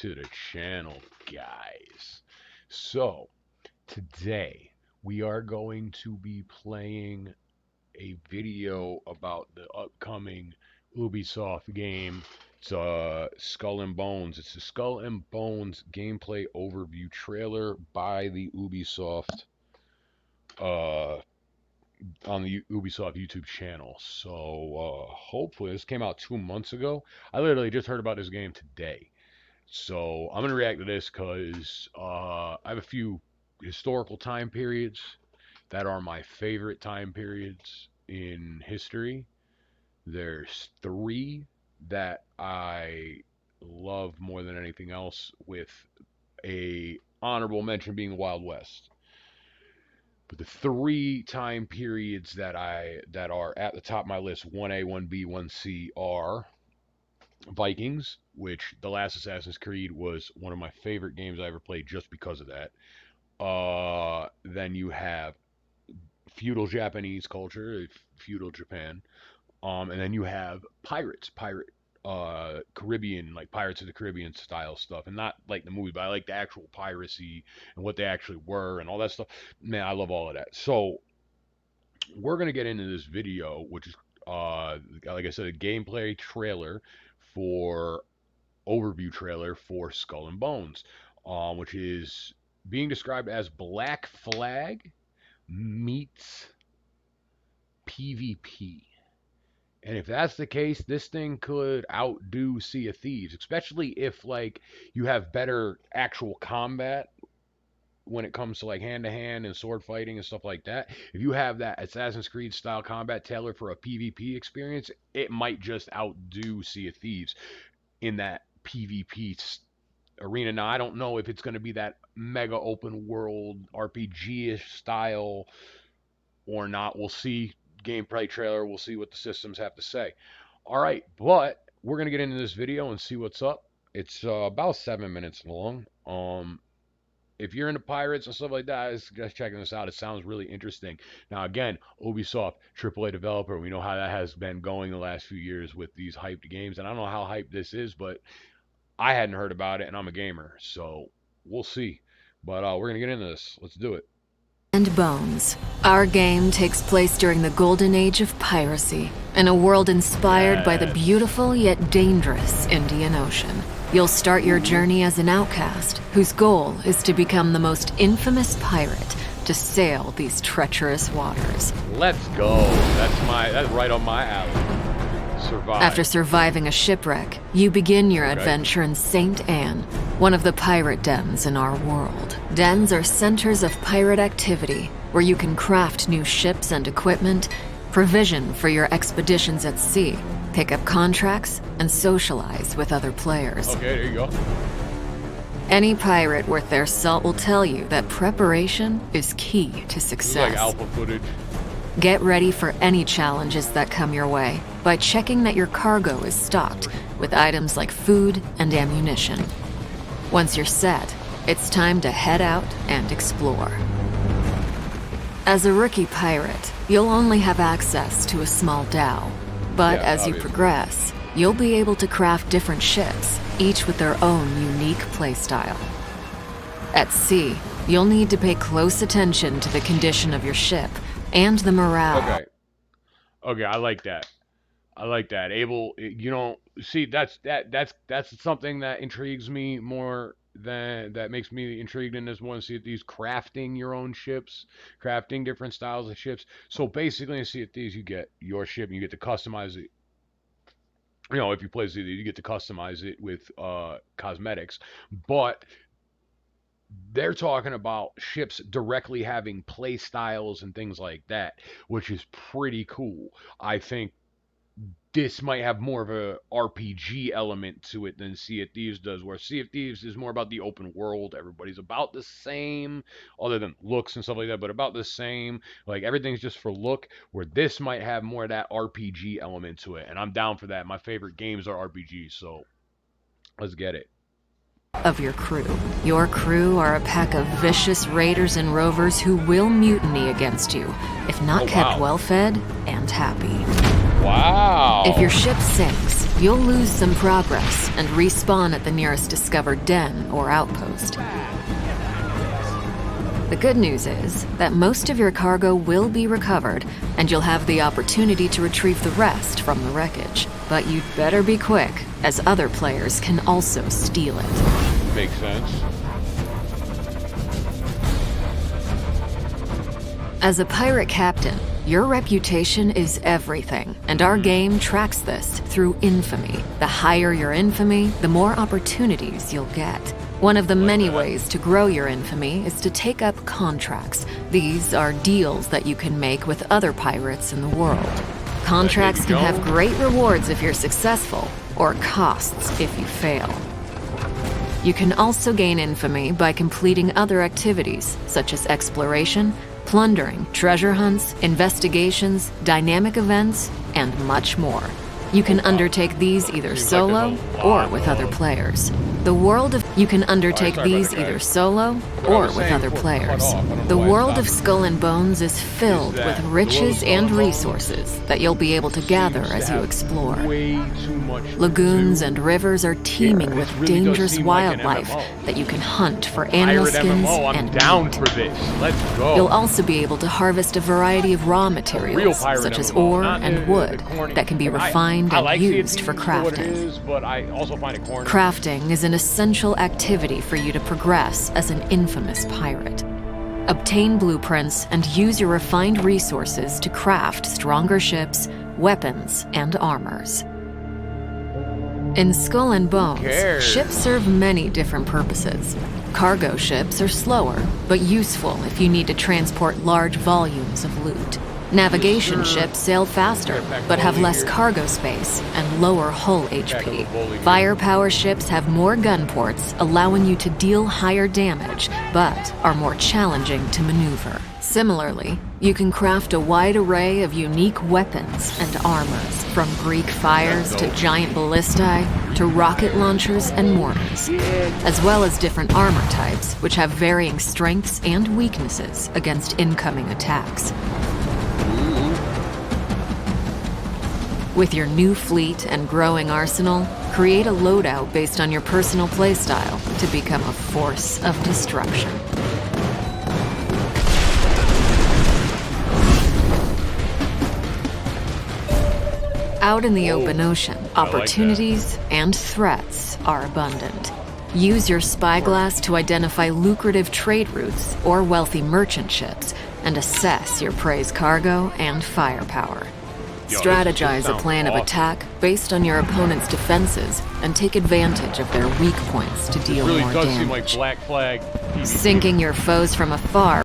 to the channel, guys. So, today we are going to be playing a video about the upcoming Ubisoft game. It's Skull and Bones. It's the Skull and Bones gameplay overview trailer by the Ubisoft uh, on the Ubisoft YouTube channel. So hopefully this came out 2 months ago. I literally just heard about this game today. So I'm gonna react to this because I have a few historical time periods that are my favorite time periods in history. There's three that I love more than anything else, with a honorable mention being the Wild West. But the three time periods that are at the top of my list, 1A, 1B, 1C, are Vikings, which the last Assassin's Creed was one of my favorite games I ever played just because of that. Then you have feudal Japanese culture, feudal Japan. And then you have Caribbean, like Pirates of the Caribbean style stuff, and not like the movie, but I like the actual piracy and what they actually were and all that stuff. Man, I love all of that. So we're gonna get into this video, which is like I said, a gameplay trailer for overview trailer for Skull and Bones, which is being described as Black Flag meets PvP. And if that's the case, this thing could outdo Sea of Thieves, especially if like you have better actual combat when it comes to like hand to hand and sword fighting and stuff like that. If you have that Assassin's Creed style combat tailored for a PvP experience, it might just outdo Sea of Thieves in that PvP arena. Now, I don't know if it's going to be that mega open world RPG-ish style or not. We'll see. Gameplay trailer. We'll see what the systems have to say. All right, but we're gonna get into this video and see what's up. It's about 7 minutes long. If you're into pirates and stuff like that, just checking this out. It sounds really interesting. Now, again, Ubisoft, AAA developer. We know how that has been going the last few years with these hyped games, and I don't know how hyped this is, but I hadn't heard about it, and I'm a gamer, so we'll see. But we're gonna get into this. Let's do it. And Bones. Our game takes place during the golden age of piracy, in a world inspired by the beautiful yet dangerous Indian Ocean. You'll start your journey as an outcast, whose goal is to become the most infamous pirate to sail these treacherous waters. Let's go. That's right on my alley. Survive. After surviving a shipwreck, you begin your adventure in St. Anne, one of the pirate dens in our world. Dens are centers of pirate activity, where you can craft new ships and equipment, provision for your expeditions at sea, pick up contracts, and socialize with other players. Okay, there you go. Any pirate worth their salt will tell you that preparation is key to success. This is like alpha footage. Get ready for any challenges that come your way by checking that your cargo is stocked with items like food and ammunition. Once you're set, it's time to head out and explore. As a rookie pirate, you'll only have access to a small dhow, but as you progress, you'll be able to craft different ships, each with their own unique playstyle. At sea, you'll need to pay close attention to the condition of your ship and the morale. Okay, I like that. That's something that intrigues me more than that makes me intrigued in this one. See these crafting your own ships, crafting different styles of ships. So basically, in Sea of Thieves, you get your ship and you get to customize it. You know, if you play Sea of Thieves, you get to customize it with cosmetics, but they're talking about ships directly having play styles and things like that, which is pretty cool. I think this might have more of a RPG element to it than Sea of Thieves does, where Sea of Thieves is more about the open world. Everybody's about the same, other than looks and stuff like that, but about the same. Like, everything's just for look, where this might have more of that RPG element to it, and I'm down for that. My favorite games are RPGs, so let's get it. of your crew. Your crew are a pack of vicious raiders and rovers who will mutiny against you, if not kept well-fed and happy. Wow. If your ship sinks, you'll lose some progress and respawn at the nearest discovered den or outpost. The good news is that most of your cargo will be recovered, and you'll have the opportunity to retrieve the rest from the wreckage. But you'd better be quick, as other players can also steal it. Makes sense. As a pirate captain, your reputation is everything, and our game tracks this through infamy. The higher your infamy, the more opportunities you'll get. One of the many ways to grow your infamy is to take up contracts. These are deals that you can make with other pirates in the world. Contracts can have great rewards if you're successful, or costs if you fail. You can also gain infamy by completing other activities, such as exploration, plundering, treasure hunts, investigations, dynamic events, and much more. You can undertake these either solo or with other players. The world of Skull and Bones is filled with riches and resources that you'll be able to gather as you explore. Lagoons and rivers are teeming with dangerous wildlife that you can hunt for animal skins and meat. You'll also be able to harvest a variety of raw materials, such as ore and wood, that can be refined and used for crafting. Crafting is an essential activity for you to progress as an infamous pirate. Obtain blueprints and use your refined resources to craft stronger ships, weapons, and armors. In Skull and Bones, ships serve many different purposes. Cargo ships are slower, but useful if you need to transport large volumes of loot. Navigation ships sail faster, but have less cargo space and lower hull HP. Firepower ships have more gun ports, allowing you to deal higher damage, but are more challenging to maneuver. Similarly, you can craft a wide array of unique weapons and armors, from Greek fires to giant ballistae to rocket launchers and mortars, as well as different armor types, which have varying strengths and weaknesses against incoming attacks. With your new fleet and growing arsenal, create a loadout based on your personal playstyle to become a force of destruction. Out in the open ocean, opportunities and threats are abundant. Use your spyglass to identify lucrative trade routes or wealthy merchant ships and assess your prey's cargo and firepower. Strategize a plan of attack based on your opponent's defenses and take advantage of their weak points to deal more damage. Sinking your foes from afar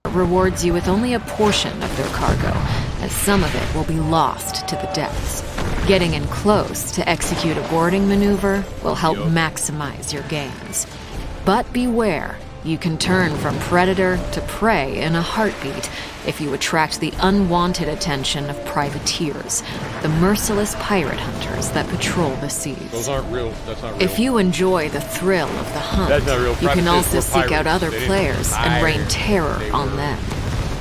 rewards you with only a portion of their cargo, as some of it will be lost to the depths. Getting in close to execute a boarding maneuver will help maximize your gains. But beware, you can turn from predator to prey in a heartbeat if you attract the unwanted attention of privateers, the merciless pirate hunters that patrol the seas. Those aren't real. That's not real. If you enjoy the thrill of the hunt, That's not real. you can also seek pirates. out other They didn't players and hire. rain terror on them.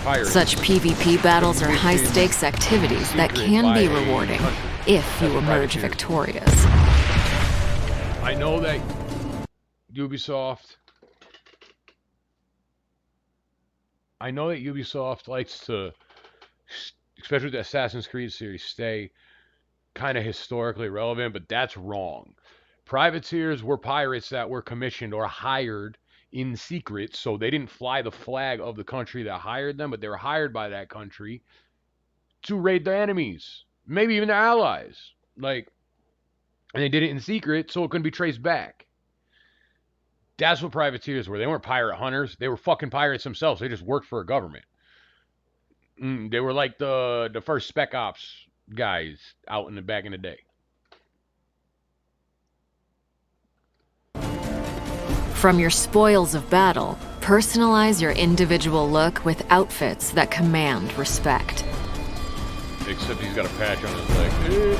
Pirates. Such PvP battles are high-stakes activities that can be rewarding if you emerge victorious. I know that Ubisoft likes to, especially the Assassin's Creed series, stay kind of historically relevant, but that's wrong. Privateers were pirates that were commissioned or hired in secret, so they didn't fly the flag of the country that hired them, but they were hired by that country to raid their enemies, maybe even their allies. And they did it in secret, so it couldn't be traced back. That's what privateers were. They weren't pirate hunters. They were fucking pirates themselves. They just worked for a government. They were like the first spec ops guys out in the back in the day. From your spoils of battle, personalize your individual look with outfits that command respect. Except he's got a patch on his leg.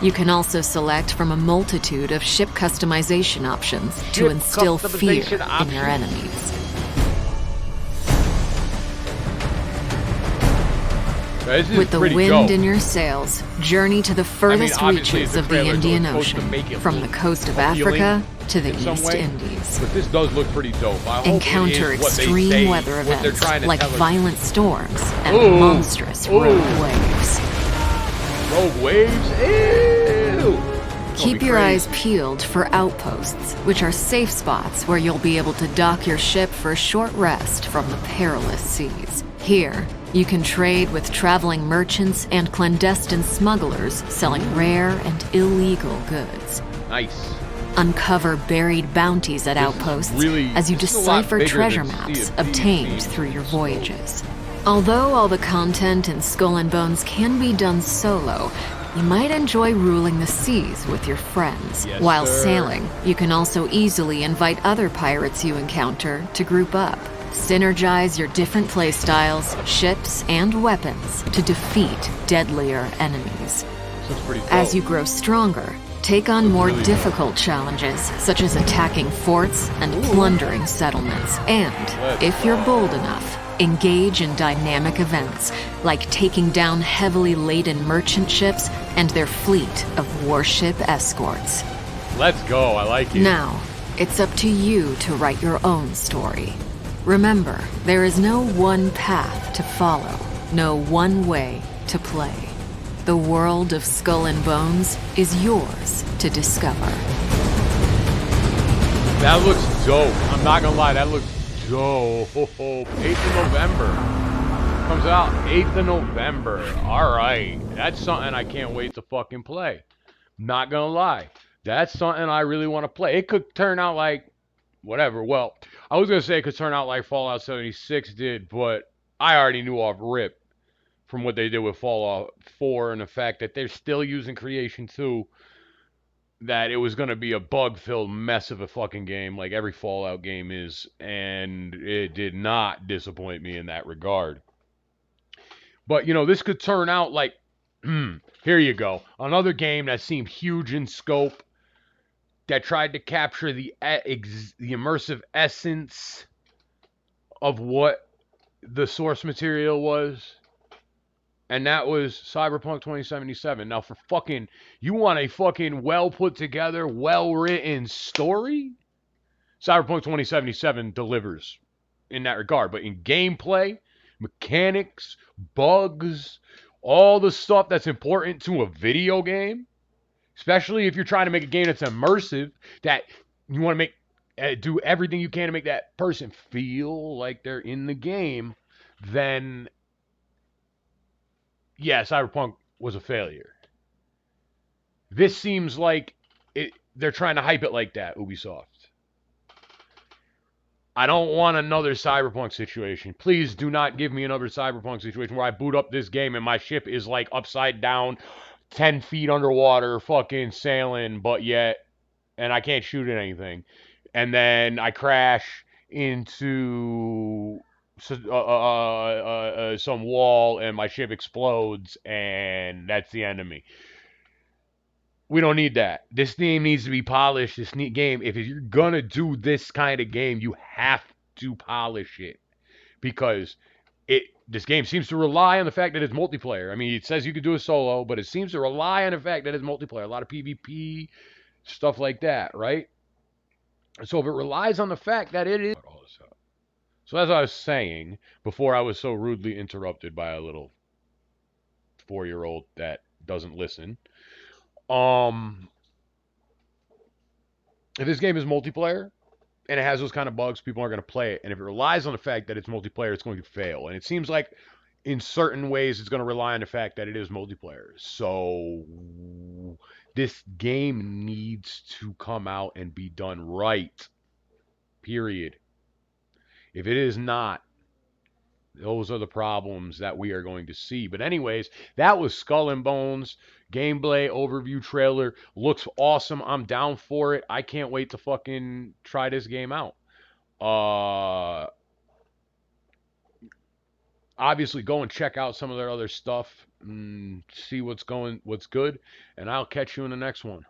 You can also select from a multitude of ship customization options to Ship instill fear customization in your options. enemies. This is With the pretty wind dope. in your sails, journey to the furthest obviously, reaches it's a of the trailer, so Indian it's supposed to Ocean, make it from the look coast of appealing Africa to the in some East way. Indies. But this does look pretty dope. I hope Encounter it is what they extreme say, weather what they're events trying to like tell us. violent storms and Ooh. monstrous Ooh. rogue waves. Rogue waves? Ew! Keep your eyes peeled for outposts, which are safe spots where you'll be able to dock your ship for a short rest from the perilous seas. Here, you can trade with traveling merchants and clandestine smugglers selling rare and illegal goods. Nice. Uncover buried bounties at outposts as you this is a lot decipher bigger treasure than maps Sea of obtained Thieves, through your so- voyages. Although all the content in Skull and Bones can be done solo, you might enjoy ruling the seas with your friends. Yes, While sir. sailing, you can also easily invite other pirates you encounter to group up. Synergize your different playstyles, ships, and weapons to defeat deadlier enemies. That's pretty dope. As you grow stronger, take on more really difficult challenges, such as attacking forts and plundering settlements. And, if you're bold enough, engage in dynamic events, like taking down heavily laden merchant ships and their fleet of warship escorts. Let's go. I like it. Now, it's up to you to write your own story. Remember, there is no one path to follow, no one way to play. The world of Skull and Bones is yours to discover. That looks dope. I'm not gonna lie, that looks dope. 8th of November. Comes out 8th of November. Alright. That's something I can't wait to fucking play. Not gonna lie. That's something I really want to play. It could turn out like whatever. Well, I was gonna say it could turn out like Fallout 76 did, but I already knew off rip from what they did with Fallout 4 and the fact that they're still using Creation 2 that it was going to be a bug-filled mess of a fucking game like every Fallout game is, and it did not disappoint me in that regard. But, you know, this could turn out like, here you go, another game that seemed huge in scope, that tried to capture the immersive essence of what the source material was. And that was Cyberpunk 2077. Now, for fucking, you want a fucking well put together, well written story? Cyberpunk 2077 delivers in that regard. But in gameplay, mechanics, bugs, all the stuff that's important to a video game, especially if you're trying to make a game that's immersive, that you want to make, do everything you can to make that person feel like they're in the game, then yeah, Cyberpunk was a failure. This seems like they're trying to hype it like that, Ubisoft. I don't want another Cyberpunk situation. Please do not give me another Cyberpunk situation where I boot up this game and my ship is like upside down, 10 feet underwater, fucking sailing, but yet, and I can't shoot at anything. And then I crash into some wall and my ship explodes and that's the end of me. We don't need that. This game needs to be polished. This game, if you're gonna do this kind of game, you have to polish it because this game seems to rely on the fact that it's multiplayer. I mean, it says you could do a solo, but it seems to rely on the fact that it's multiplayer. A lot of PvP stuff like that, right? So if it relies on the fact that it is, so as I was saying before, I was so rudely interrupted by a little 4-year-old that doesn't listen. If this game is multiplayer and it has those kind of bugs, people aren't going to play it. And if it relies on the fact that it's multiplayer, it's going to fail. And it seems like in certain ways it's going to rely on the fact that it is multiplayer. So this game needs to come out and be done right. Period. If it is not, those are the problems that we are going to see. But anyways, that was Skull and Bones gameplay overview trailer. Looks awesome. I'm down for it. I can't wait to fucking try this game out. Obviously, go and check out some of their other stuff. and see what's good, and I'll catch you in the next one.